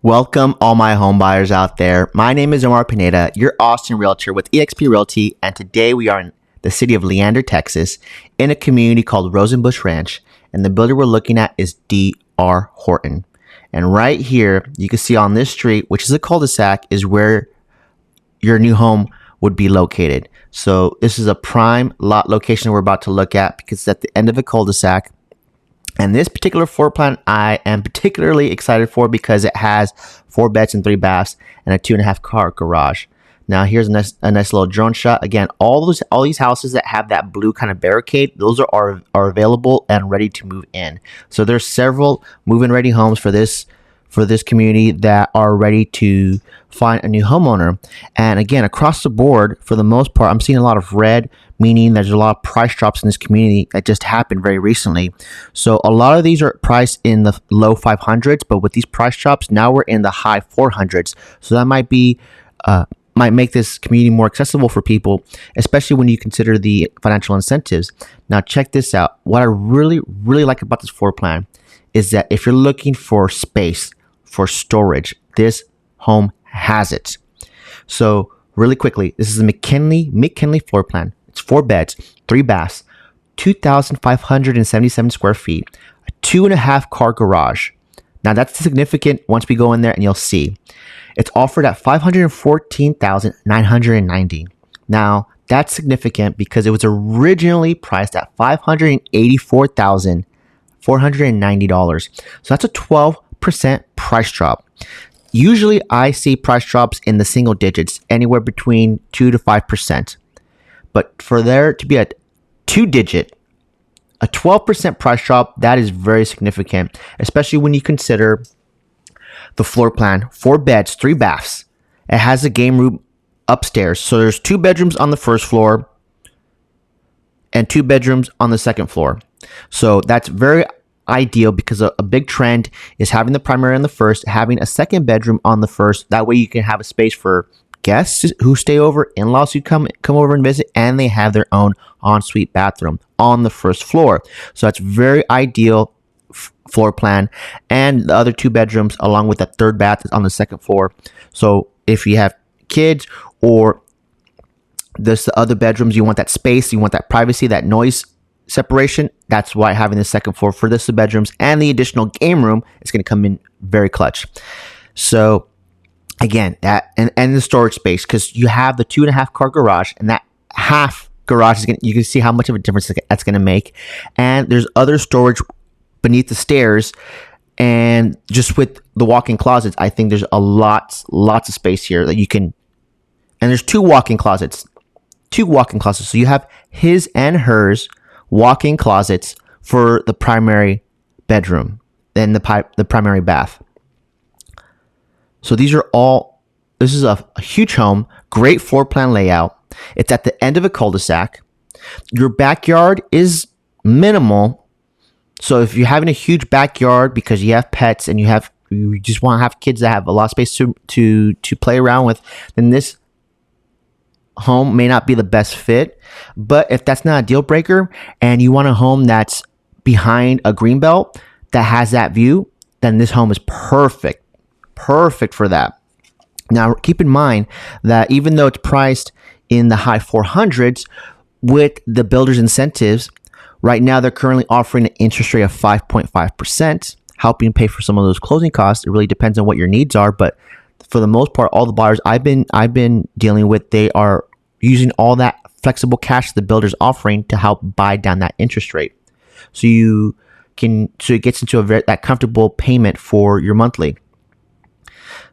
Welcome, all my home buyers out there. My name is Omar Pineda, your Austin realtor with eXp Realty, and today we are in the city of Leander, Texas, in a community called Rosenbusch Ranch, and the builder we're looking at is DR Horton. And right here, you can see on this street, which is a cul-de-sac, is where your new home would be located. So this is a prime lot location we're about to look at because it's at the end of a cul-de-sac. And this particular floor plan I am particularly excited for because it has 4 beds and 3 baths and a 2.5 car garage. Now here's a nice little drone shot. Again, all these houses that have that blue kind of barricade, those are available and ready to move in. So there's several move-in ready homes for this community that are ready to find a new homeowner. And again, across the board, for the most part, I'm seeing a lot of red, meaning there's a lot of price drops in this community that just happened very recently. So a lot of these are priced in the low 500s, but with these price drops, now we're in the high 400s. So that might make this community more accessible for people, especially when you consider the financial incentives. Now check this out. What I really like about this floor plan is that if you're looking for space, for storage, this home has it. So really quickly, this is a McKinley floor plan. It's 4 beds, 3 baths, 2,577 square feet, a 2.5 car garage. Now that's significant once we go in there and you'll see. It's offered at $514,990. Now that's significant because it was originally priced at $584,490. So that's a 12% price drop. Usually I see price drops in the single digits, anywhere between 2 to 5%. But for there to be a 2-digit, a 12% price drop, that is very significant, especially when you consider the floor plan, 4 beds, 3 baths. It has a game room upstairs. So there's 2 bedrooms on the first floor and 2 bedrooms on the second floor. So that's very ideal because a big trend is having the primary on the first, having a second bedroom on the first. That way you can have a space for guests who stay over, in-laws who come over and visit, and they have their own ensuite bathroom on the first floor. So that's very ideal floor plan. And the other 2 bedrooms along with the third bath is on the second floor. So if you have kids or there's the other bedrooms, you want that space, you want that privacy, that noise separation, that's why having the second floor for this bedrooms and the additional game room is going to come in very clutch. So again, that and the storage space, because you have the 2.5 car garage, and that half garage is you can see how much of a difference that's going to make. And there's other storage beneath the stairs, and just with the walk-in closets, I think there's lots of space here that you can. And there's 2 walk-in closets. So you have his and hers walk-in closets for the primary bedroom and the primary bath. So this is a huge home, great floor plan layout. It's at the end of a cul-de-sac. Your backyard is minimal. So if you're having a huge backyard because you have pets and you just want to have kids that have a lot of space to play around with, then this home may not be the best fit. But if that's not a deal breaker and you want a home that's behind a greenbelt that has that view, then this home is perfect for that. Now keep in mind that even though it's priced in the high 400s, with the builder's incentives, right now they're currently offering an interest rate of 5.5%, helping pay for some of those closing costs. It really depends on what your needs are, but for the most part, all the buyers I've been dealing with, they are using all that flexible cash the builder's offering to help buy down that interest rate. So it gets into that comfortable payment for your monthly.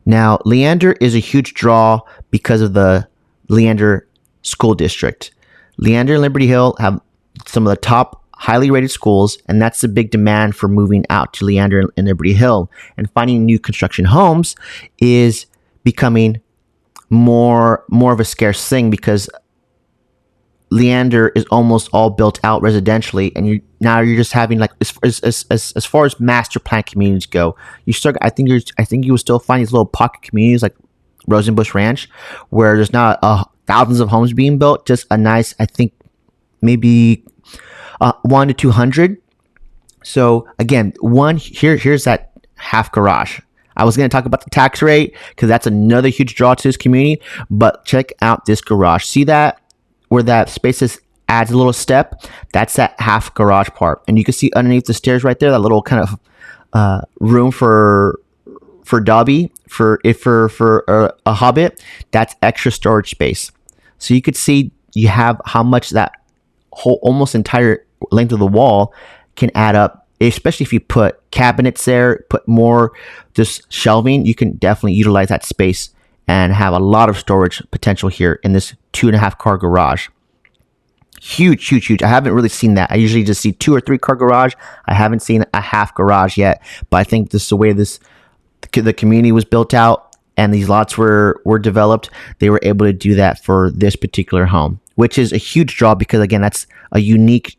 Now, Leander is a huge draw because of the Leander School District. Leander and Liberty Hill have some of the top highly rated schools, and that's the big demand for moving out to Leander and Liberty Hill. And finding new construction homes is becoming more of a scarce thing because Leander is almost all built out residentially, and you're just having, like, as far as master plan communities go, I think you will still find these little pocket communities like Rosenbusch Ranch, where there's not thousands of homes being built, just a nice, I think maybe 1 to 200. So again, here's that half garage. I was going to talk about the tax rate because that's another huge draw to this community. But check out this garage. See that where that space adds a little step? That's that half garage part. And you can see underneath the stairs right there, that little kind of room for Dobby, for a hobbit. That's extra storage space. So you could see you have how much that whole almost entire length of the wall can add up, especially if you put cabinets there, put more just shelving. You can definitely utilize that space and have a lot of storage potential here in this 2.5 car garage. Huge, huge, huge. I haven't really seen that. I usually just see 2 or 3 car garage. I haven't seen a half garage yet, but I think this is the way the community was built out and these lots were developed. They were able to do that for this particular home, which is a huge draw because, again, that's a unique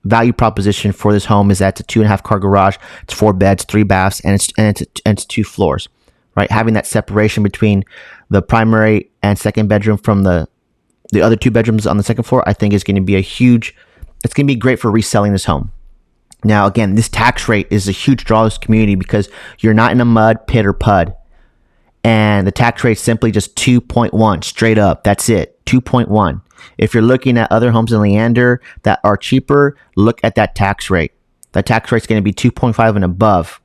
value proposition for this home. Is that it's a 2.5 car garage. It's 4 beds, 3 baths, and it's 2 floors, right? Having that separation between the primary and second bedroom from the other 2 bedrooms on the second floor, I think is going to be it's going to be great for reselling this home. Now, again, this tax rate is a huge draw to this community because you're not in a mud pit or PUD. And the tax rate is simply just 2.1 straight up. That's it, 2.1. If you're looking at other homes in Leander that are cheaper, look at that tax rate. That tax rate is going to be 2.5 and above.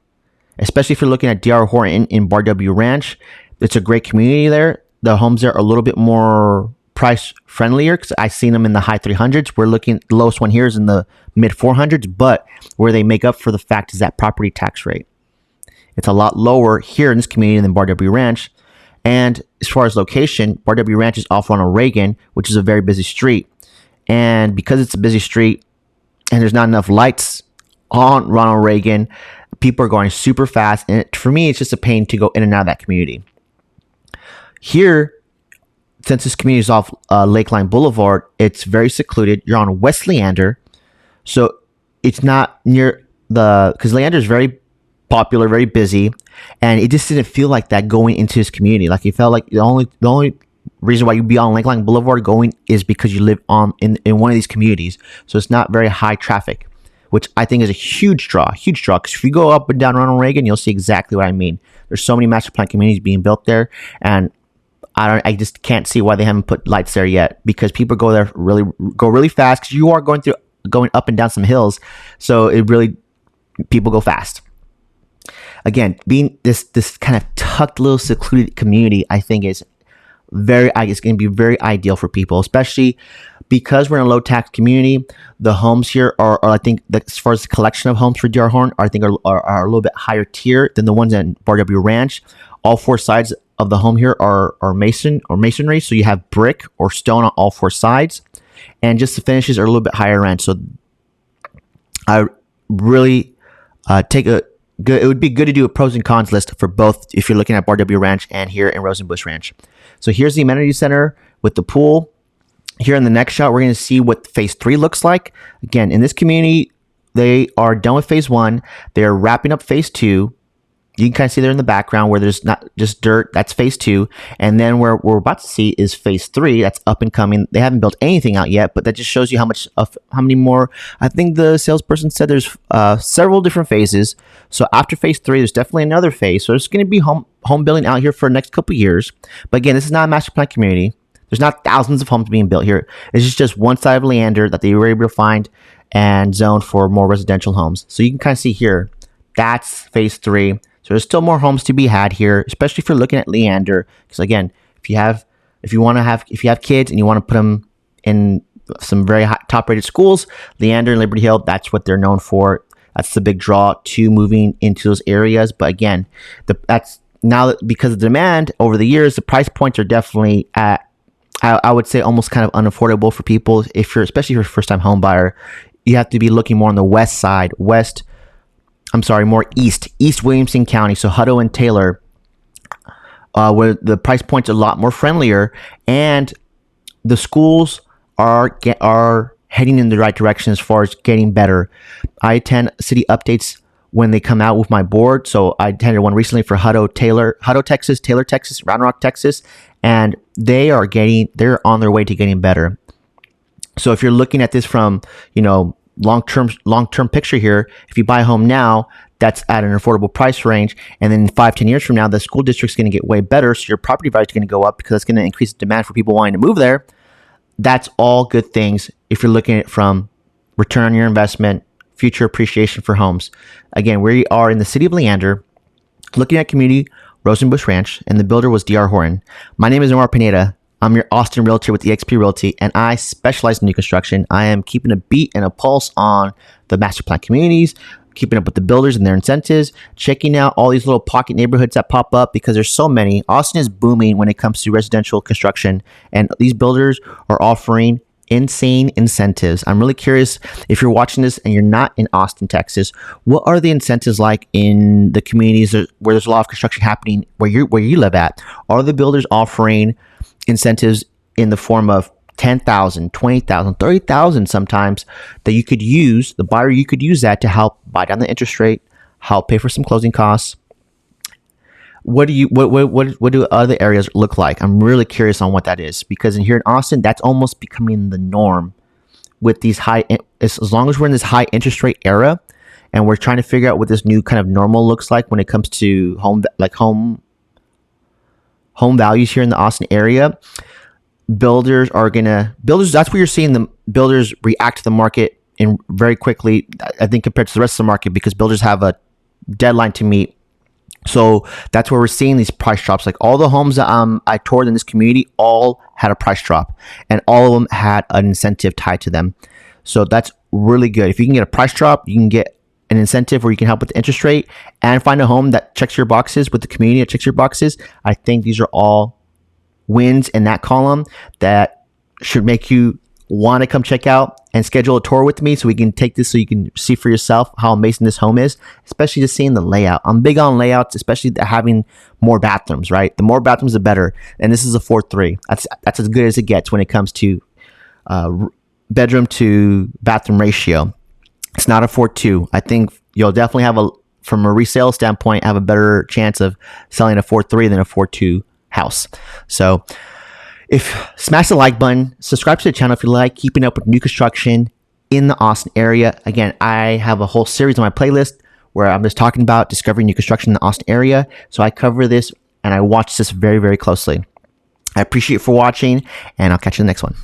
Especially if you're looking at DR Horton in Rosenbusch Ranch. It's a great community there. The homes there are a little bit more price friendlier because I've seen them in the high 300s. We're looking, the lowest one here is in the mid 400s, but where they make up for the fact is that property tax rate. It's a lot lower here in this community than Rosenbusch Ranch. And as far as location, Rosenbusch Ranch is off Ronald Reagan, which is a very busy street. And because it's a busy street and there's not enough lights on Ronald Reagan, people are going super fast. And for me, it's just a pain to go in and out of that community. Here, since this community is off Lakeline Boulevard, it's very secluded. You're on West Leander. So it's not near because Leander is very popular, very busy, and it just didn't feel like that going into his community. Like it felt like the only reason why you'd be on Lakeline Boulevard going is because you live in one of these communities. So it's not very high traffic, which I think is a huge draw. Because if you go up and down Ronald Reagan, you'll see exactly what I mean. There's so many master plan communities being built there, and I just can't see why they haven't put lights there yet, because people go there really fast because you are going up and down some hills. So people go fast. Again, being this kind of tucked little secluded community, I think it's going to be very ideal for people, especially because we're in a low tax community. The homes here are I think, as far as the collection of homes for DR Horton, I think are a little bit higher tier than the ones in Rosenbusch Ranch. All 4 sides of the home here are masonry, so you have brick or stone on all 4 sides, and just the finishes are a little bit higher end. So I really it would be good to do a pros and cons list for both if you're looking at Rosenbusch Ranch and here in Rosenbusch Ranch. So here's the amenity center with the pool. Here in the next shot, we're going to see what phase 3 looks like. Again, in this community, they are done with phase 1. They're wrapping up phase 2. You can kind of see there in the background where there's not just dirt. That's phase 2. And then where we're about to see is phase 3. That's up and coming. They haven't built anything out yet, but that just shows you how many more. I think the salesperson said there's several different phases. So after phase 3, there's definitely another phase. So there's going to be home building out here for the next couple of years. But again, this is not a master plan community. There's not thousands of homes being built here. It's just one side of Leander that they were able to find and zone for more residential homes. So you can kind of see here, that's phase 3. So there's still more homes to be had here, especially if you're looking at Leander. Because again, if you have kids and you want to put them in some very high, top-rated schools, Leander and Liberty Hill, that's what they're known for. That's the big draw to moving into those areas. But again, that's now because of demand over the years, the price points are definitely at, I would say, almost kind of unaffordable for people. Especially if you're a first-time home buyer, you have to be looking more on the west side, more East Williamson County, so Hutto and Taylor, where the price points are a lot more friendlier, and the schools are heading in the right direction as far as getting better. I attend city updates when they come out with my board, so I attended one recently for Hutto, Texas, Taylor, Texas, Round Rock, Texas, and they're on their way to getting better. So if you're looking at this from, long-term picture here, if you buy a home now, that's at an affordable price range. And then 5-10 years from now, the school district's going to get way better. So your property value is going to go up because it's going to increase the demand for people wanting to move there. That's all good things if you're looking at it from return on your investment, future appreciation for homes. Again, we are in the city of Leander, looking at community Rosenbusch Ranch, and the builder was DR Horton. My name is Omar Pineda. I'm your Austin realtor with eXp Realty, and I specialize in new construction. I am keeping a beat and a pulse on the master plan communities, keeping up with the builders and their incentives, checking out all these little pocket neighborhoods that pop up because there's so many. Austin is booming when it comes to residential construction, and these builders are offering insane incentives. I'm really curious if you're watching this and you're not in Austin, Texas, what are the incentives like in the communities where there's a lot of construction happening where you live at? Are the builders offering incentives in the form of $10,000, $20,000, $30,000 sometimes that you could use, the buyer, you could use that to help buy down the interest rate, help pay for some closing costs? What do other areas look like? I'm really curious on what that is, because here in Austin, that's almost becoming the norm with these as long as we're in this high interest rate era and we're trying to figure out what this new kind of normal looks like when it comes to home values here in the Austin area. Builders, that's where you're seeing the builders react to the market in very quickly, I think, compared to the rest of the market, because builders have a deadline to meet. So that's where we're seeing these price drops. Like all the homes that I toured in this community all had a price drop, and all of them had an incentive tied to them. So that's really good. If you can get a price drop, you can get an incentive where you can help with the interest rate and find a home that checks your boxes with the community that checks your boxes. I think these are all wins in that column that should make you want to come check out and schedule a tour with me so we can take this so you can see for yourself how amazing this home is, especially just seeing the layout. I'm big on layouts, especially having more bathrooms, right? The more bathrooms, the better. And this is a 4-3. That's as good as it gets when it comes to bedroom to bathroom ratio. It's not a 4-2. I think you'll definitely from a resale standpoint, have a better chance of selling a 4-3 than a 4-2 house. So smash the like button, subscribe to the channel if you like keeping up with new construction in the Austin area. Again, I have a whole series on my playlist where I'm just talking about discovering new construction in the Austin area. So I cover this and I watch this very, very closely. I appreciate you for watching, and I'll catch you in the next one.